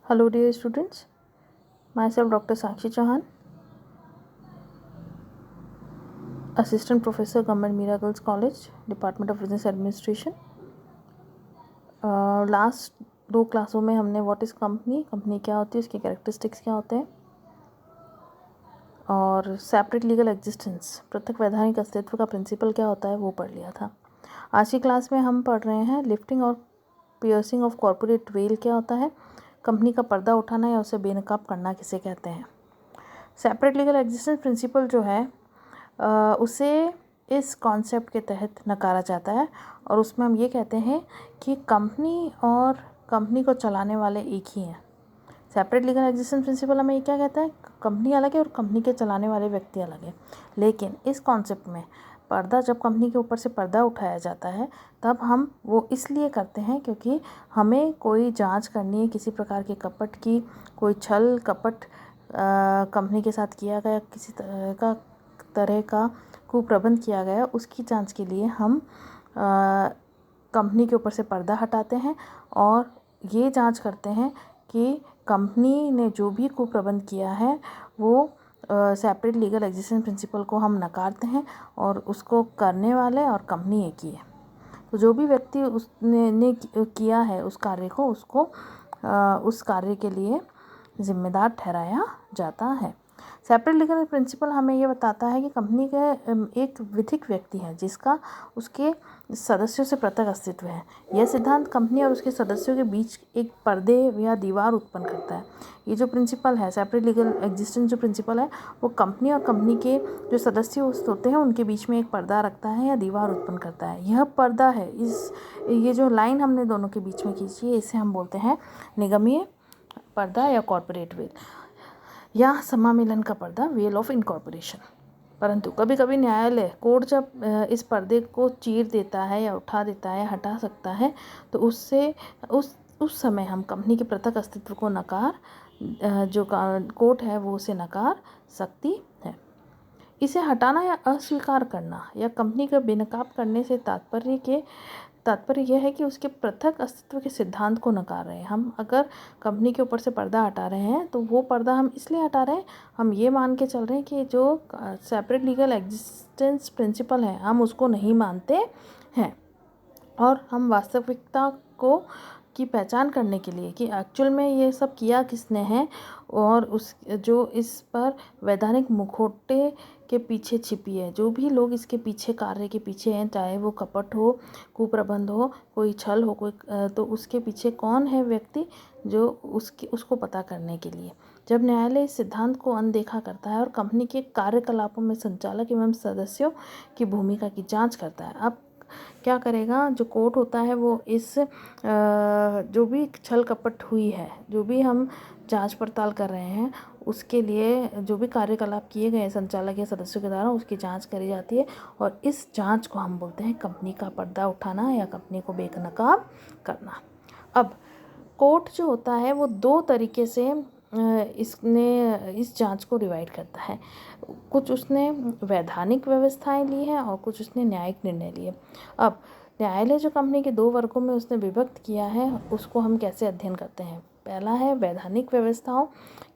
Hello dear students, myself Dr. Sakshi Chauhan, Assistant Professor, Government Mira Girls College, Department of Business Administration. Last 2 क्लासों में हमने what is company क्या होती है, उसके कैरेक्टरिस्टिक्स क्या होते हैं और सेपरेट लीगल एग्जिस्टेंस, पृथक वैधानिक अस्तित्व का प्रिंसिपल क्या होता है वो पढ़ लिया था। आज की क्लास में हम पढ़ रहे हैं लिफ्टिंग और पियर्सिंग ऑफ कॉर्पोरेट वेल क्या होता है, कंपनी का पर्दा उठाना या उसे बेनकाब करना किसे कहते हैं। सेपरेट लीगल एग्जिस्टेंस प्रिंसिपल जो है उसे इस कॉन्सेप्ट के तहत नकारा जाता है और उसमें हम ये कहते हैं कि कंपनी और कंपनी को चलाने वाले एक ही हैं। सेपरेट लीगल एग्जिस्टेंस प्रिंसिपल हमें ये क्या कहता है, कंपनी अलग है और कंपनी के चलाने वाले व्यक्ति अलग है। लेकिन इस कॉन्सेप्ट में पर्दा, जब कंपनी के ऊपर से पर्दा उठाया जाता है तब हम वो इसलिए करते हैं क्योंकि हमें कोई जांच करनी है किसी प्रकार के कपट की, कोई छल कपट कंपनी के साथ किया गया, किसी तरह का कुप्रबंध किया गया, उसकी जांच के लिए हम कंपनी के ऊपर से पर्दा हटाते हैं और ये जांच करते हैं कि कंपनी ने जो भी कुप्रबंध किया है वो सेपरेट लीगल एग्जिस्टेंस प्रिंसिपल को हम नकारते हैं और उसको करने वाले और कंपनी एक ही है। तो जो भी व्यक्ति उसने किया है उस कार्य को, उसको उस कार्य के लिए जिम्मेदार ठहराया जाता है। सेपरेट लीगल प्रिंसिपल हमें ये बताता है कि कंपनी के एक विधिक व्यक्ति है जिसका उसके सदस्यों से पृथक अस्तित्व है। यह सिद्धांत कंपनी और उसके सदस्यों के बीच एक पर्दे या दीवार उत्पन्न करता है। ये जो प्रिंसिपल है, सेपरेट लीगल एग्जिस्टेंस जो प्रिंसिपल है, वो कंपनी और कंपनी के जो सदस्य होते हैं उनके बीच में एक पर्दा रखता है या दीवार उत्पन्न करता है। यह पर्दा है, ये जो लाइन हमने दोनों के बीच में खींची है, इसे हम बोलते हैं निगमीय पर्दा या कॉर्पोरेट वेल या समामिलन का पर्दा, वेल ऑफ इनकॉर्पोरेशन। परंतु कभी कभी न्यायालय, कोर्ट जब इस पर्दे को चीर देता है या उठा देता है, हटा सकता है, तो उससे उस समय हम कंपनी के पृथक अस्तित्व को जो कोर्ट है वो उसे नकार सकती है। इसे हटाना या अस्वीकार करना या कंपनी का बेनकाब करने से तात्पर्य यह है कि उसके पृथक अस्तित्व के सिद्धांत को नकार रहे हैं। हम अगर कंपनी के ऊपर से पर्दा हटा रहे हैं तो वो पर्दा हम इसलिए हटा रहे हैं, हम ये मान के चल रहे हैं कि जो सेपरेट लीगल एग्जिस्टेंस प्रिंसिपल है हम उसको नहीं मानते हैं और हम वास्तविकता की पहचान करने के लिए कि एक्चुअल में ये सब किया किसने है और उस जो इस पर वैधानिक मुखौटे के पीछे छिपी है, जो भी लोग इसके पीछे, कार्य के पीछे हैं, चाहे वो कपट हो, कुप्रबंध हो, कोई छल हो, तो उसके पीछे कौन है व्यक्ति, जो उसको पता करने के लिए जब न्यायालय इस सिद्धांत को अनदेखा करता है और कंपनी के कार्यकलापों में संचालक एवं सदस्यों की भूमिका की जांच करता है। अब क्या करेगा, जो कोर्ट होता है वो इस जो भी छल कपट हुई है, जो भी हम जांच पड़ताल कर रहे हैं, उसके लिए जो भी कार्यकलाप किए गए संचालक या सदस्यों के द्वारा उसकी जांच करी जाती है और इस जांच को हम बोलते हैं कंपनी का पर्दा उठाना या कंपनी को बेनकाब करना। अब कोर्ट जो होता है वो 2 तरीके से इस जांच को डिवाइड करता है। कुछ उसने वैधानिक व्यवस्थाएं ली हैं और कुछ उसने न्यायिक निर्णय लिए। अब न्यायालय जो कंपनी के 2 वर्गों में उसने विभक्त किया है उसको हम कैसे अध्ययन करते हैं। पहला है वैधानिक व्यवस्थाओं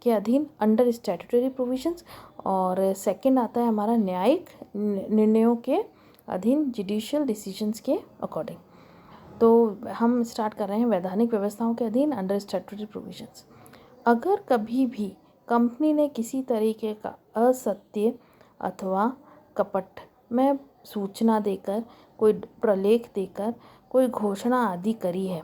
के अधीन, अंडर स्टैट्यूटरी प्रोविजंस, और सेकंड आता है हमारा न्यायिक निर्णयों के अधीन, जुडिशियल डिसीजंस के अकॉर्डिंग। तो हम स्टार्ट कर रहे हैं वैधानिक व्यवस्थाओं के अधीन, अंडर स्टैट्यूटरी प्रोविजंस। अगर कभी भी कंपनी ने किसी तरीके का असत्य अथवा कपट में सूचना देकर, कोई प्रलेख देकर, कोई घोषणा आदि करी है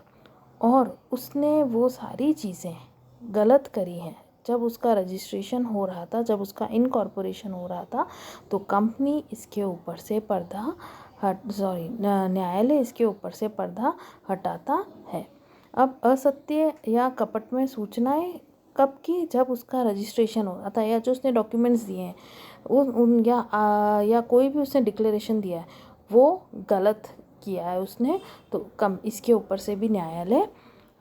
और उसने वो सारी चीज़ें गलत करी हैं, जब उसका रजिस्ट्रेशन हो रहा था, जब उसका इनकॉर्पोरेशन हो रहा था, तो कंपनी इसके ऊपर से न्यायालय इसके ऊपर से पर्दा हटाता है। अब असत्य या कपट में सूचनाएं कब की, जब उसका रजिस्ट्रेशन हो रहा था या जो उसने डॉक्यूमेंट्स दिए हैं या कोई भी उसने डिक्लेरेशन दिया है वो गलत किया है उसने, तो इसके ऊपर से भी न्यायालय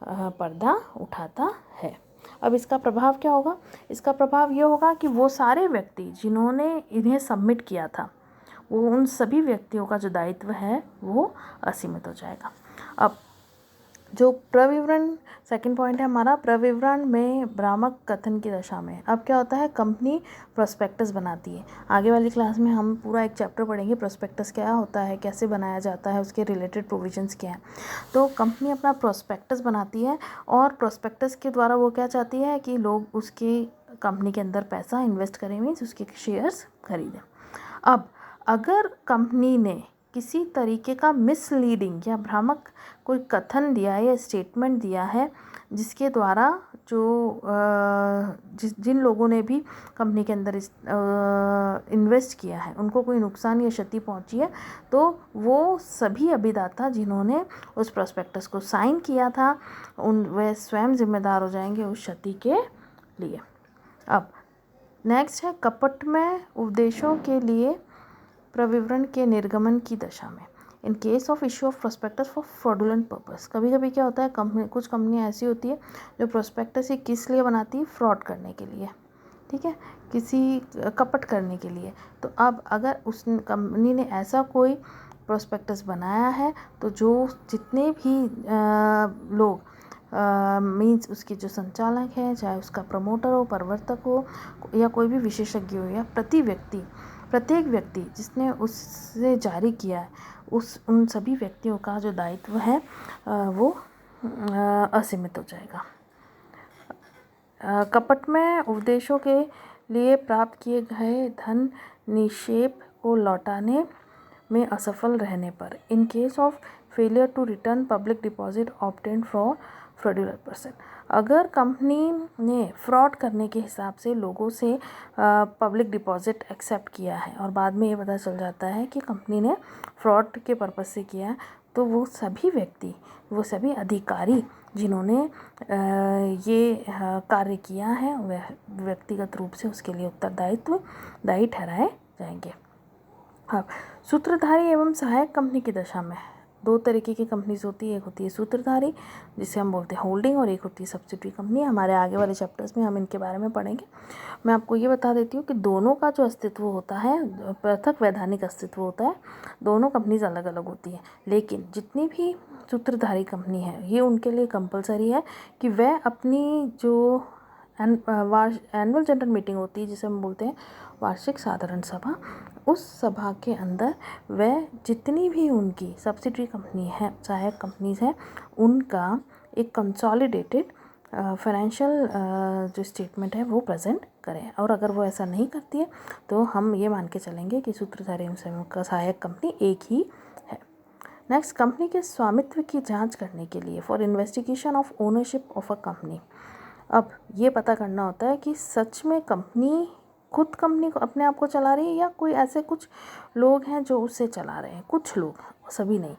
पर्दा उठाता है। अब इसका प्रभाव क्या होगा, इसका प्रभाव ये होगा कि वो सारे व्यक्ति जिन्होंने इन्हें सबमिट किया था, वो उन सभी व्यक्तियों का जो दायित्व है वो असीमित हो जाएगा। अब जो प्रविवरण, सेकंड पॉइंट है हमारा, प्रविवरण में भ्रामक कथन की दशा में। अब क्या होता है, कंपनी प्रोस्पेक्टस बनाती है। आगे वाली क्लास में हम पूरा एक चैप्टर पढ़ेंगे प्रोस्पेक्टस क्या होता है, कैसे बनाया जाता है, उसके रिलेटेड प्रोविजंस क्या हैं। तो कंपनी अपना प्रोस्पेक्टस बनाती है और प्रोस्पेक्टस के द्वारा वो क्या चाहती है कि लोग उसकी कंपनी के अंदर पैसा इन्वेस्ट करें, मीन्स उसके शेयर्स खरीदें। अब अगर कंपनी ने किसी तरीके का मिसलीडिंग या भ्रामक कोई कथन दिया है या स्टेटमेंट दिया है जिसके द्वारा जो जिन लोगों ने भी कंपनी के अंदर इन्वेस्ट किया है उनको कोई नुकसान या क्षति पहुंची है, तो वो सभी अभिदाता जिन्होंने उस प्रोस्पेक्टस को साइन किया था वे स्वयं जिम्मेदार हो जाएंगे उस क्षति के लिए। अब नेक्स्ट है कपट में उपदेशों के लिए प्रविवरण के निर्गमन की दशा में। इन case of issue of prospectus for fraudulent purpose. कभी कभी क्या होता है, कुछ कंपनियां ऐसी होती है जो प्रोस्पेक्टस ही किस लिए बनाती है, फ्रॉड करने के लिए, ठीक है, किसी कपट करने के लिए। तो अब अगर उस कंपनी ने ऐसा कोई प्रोस्पेक्टस बनाया है तो जो जितने भी लोग मीन्स उसके जो संचालक है, चाहे उसका प्रमोटर हो, प्रवर्तक हो या कोई भी विशेषज्ञ हो या प्रत्येक व्यक्ति जिसने उससे जारी किया है, उन सभी व्यक्तियों का जो दायित्व है वो असीमित हो जाएगा। कपट में उपदेशों के लिए प्राप्त किए गए धन निक्षेप को लौटाने में असफल रहने पर, in case of failure to return public deposit obtained from fraudulent person. अगर कंपनी ने फ्रॉड करने के हिसाब से लोगों से पब्लिक डिपॉजिट एक्सेप्ट किया है और बाद में ये पता चल जाता है कि कंपनी ने फ्रॉड के पर्पस से किया है, तो वो सभी अधिकारी जिन्होंने ये कार्य किया है वह व्यक्तिगत रूप से उसके लिए दायी ठहराए जाएंगे। अब सूत्रधारी एवं सहायक कंपनी की दशा में दो तरीके की कंपनीज होती है, एक होती है सूत्रधारी जिसे हम बोलते हैं होल्डिंग, और एक होती है सब्सिडरी कंपनी। हमारे आगे वाले चैप्टर्स में हम इनके बारे में पढ़ेंगे। मैं आपको ये बता देती हूँ कि दोनों का जो अस्तित्व होता है, पृथक वैधानिक अस्तित्व होता है, दोनों कंपनीज अलग अलग होती हैं। लेकिन जितनी भी सूत्रधारी कंपनी है ये उनके लिए कंपलसरी है कि वह अपनी जो एनुअल जनरल मीटिंग होती है जिसे हम बोलते हैं वार्षिक साधारण सभा, उस सभा के अंदर वह जितनी भी उनकी सब्सिडरी कंपनी है, सहायक कंपनीज हैं, उनका एक कंसोलिडेटेड फाइनेंशियल जो स्टेटमेंट है वो प्रेजेंट करें। और अगर वो ऐसा नहीं करती है तो हम ये मान के चलेंगे कि सूत्रधारी एवं सहायक कंपनी एक ही है। नेक्स्ट, कंपनी के स्वामित्व की जांच करने के लिए for investigation of ownership of a company. अब ये पता करना होता है कि सच में कंपनी खुद कंपनी को अपने आप को चला रही है या कोई ऐसे कुछ लोग हैं जो उससे चला रहे हैं, कुछ लोग, सभी नहीं।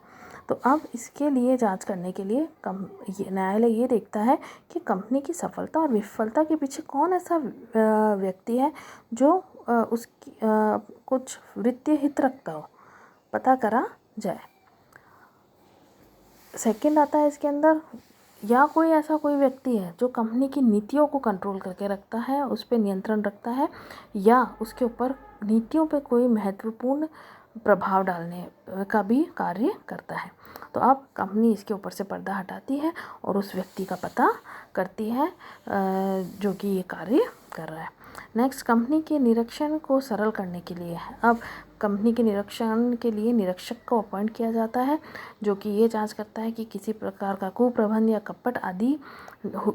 तो अब इसके लिए जांच करने के लिए न्यायालय ये देखता है कि कंपनी की सफलता और विफलता के पीछे कौन ऐसा व्यक्ति है जो उसकी कुछ वित्तीय हित रखता हो, पता करा जाए। सेकंड आता है इसके अंदर, या कोई ऐसा कोई व्यक्ति है जो कंपनी की नीतियों को कंट्रोल करके रखता है, उस पर नियंत्रण रखता है, या उसके ऊपर नीतियों पे कोई महत्वपूर्ण प्रभाव डालने का भी कार्य करता है। तो अब कंपनी इसके ऊपर से पर्दा हटाती है और उस व्यक्ति का पता करती है जो कि ये कार्य कर रहा है। नेक्स्ट, कंपनी के निरीक्षण को सरल करने के लिए, अब कंपनी के निरीक्षण के लिए निरीक्षक को अपॉइंट किया जाता है जो कि ये जांच करता है कि किसी प्रकार का कुप्रबंध या कपट आदि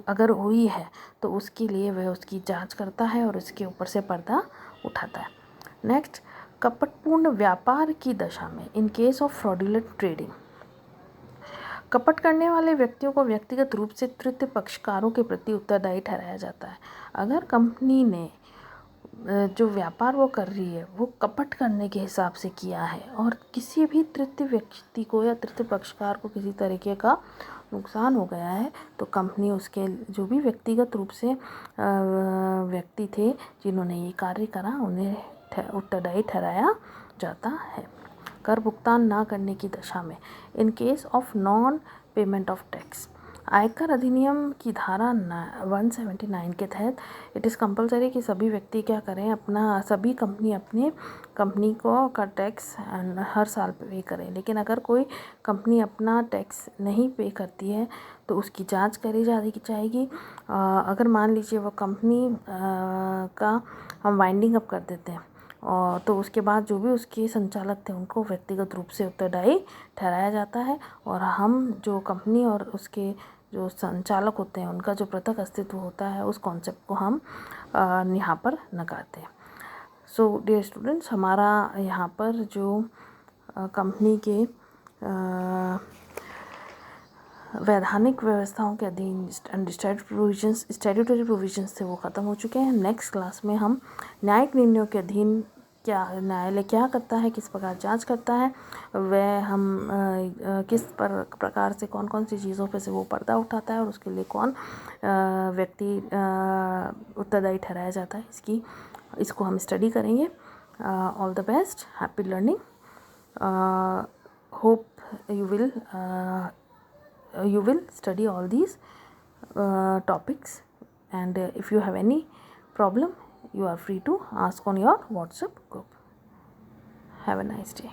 अगर हुई है तो उसके लिए वह उसकी जांच करता है और उसके ऊपर से पर्दा उठाता है। नेक्स्ट, कपटपूर्ण व्यापार की दशा में, इन केस ऑफ फ्रॉडुलेंट ट्रेडिंग। कपट करने वाले व्यक्तियों को व्यक्तिगत रूप से तृतीय पक्षकारों के प्रति उत्तरदायी ठहराया जाता है। अगर कंपनी ने जो व्यापार वो कर रही है वो कपट करने के हिसाब से किया है और किसी भी तृतीय व्यक्ति को या तृतीय पक्षकार को किसी तरीके का नुकसान हो गया है, तो कंपनी उसके जो भी व्यक्तिगत रूप से व्यक्ति थे जिन्होंने ये कार्य करा उन्हें उत्तरदायी ठहराया जाता है। कर भुगतान ना करने की दशा में, इन case of non payment of tax. आयकर अधिनियम की धारा 179 के तहत इट इज़ कंपलसरी कि सभी व्यक्ति क्या करें, अपना सभी कंपनी अपने कंपनी को का टैक्स हर साल पे करें। लेकिन अगर कोई कंपनी अपना टैक्स नहीं पे करती है तो उसकी जांच करी जाएगी। अगर मान लीजिए वो कंपनी का हम वाइंडिंग अप कर देते हैं और तो उसके बाद जो भी उसके संचालक थे उनको व्यक्तिगत रूप से उत्तरदायी ठहराया जाता है, और हम जो कंपनी और उसके जो संचालक होते हैं उनका जो पृथक अस्तित्व होता है उस कॉन्सेप्ट को हम यहाँ पर नकारते हैं। सो डियर स्टूडेंट्स, हमारा यहाँ पर जो कंपनी के वैधानिक व्यवस्थाओं के अधीन स्टैट्यूटरी प्रोविजंस थे वो ख़त्म हो चुके हैं। नेक्स्ट क्लास में हम न्यायिक निर्णयों के अधीन क्या न्यायालय क्या करता है, किस प्रकार जांच करता है, वह हम किस प्रकार से कौन कौन सी चीज़ों पे से वो पर्दा उठाता है और उसके लिए कौन व्यक्ति उत्तरदायी ठहराया जाता है, इसको हम स्टडी करेंगे। All the best, happy learning, hope you will study all these topics, and if you have any problem you are free to ask on your WhatsApp group. Have a nice day.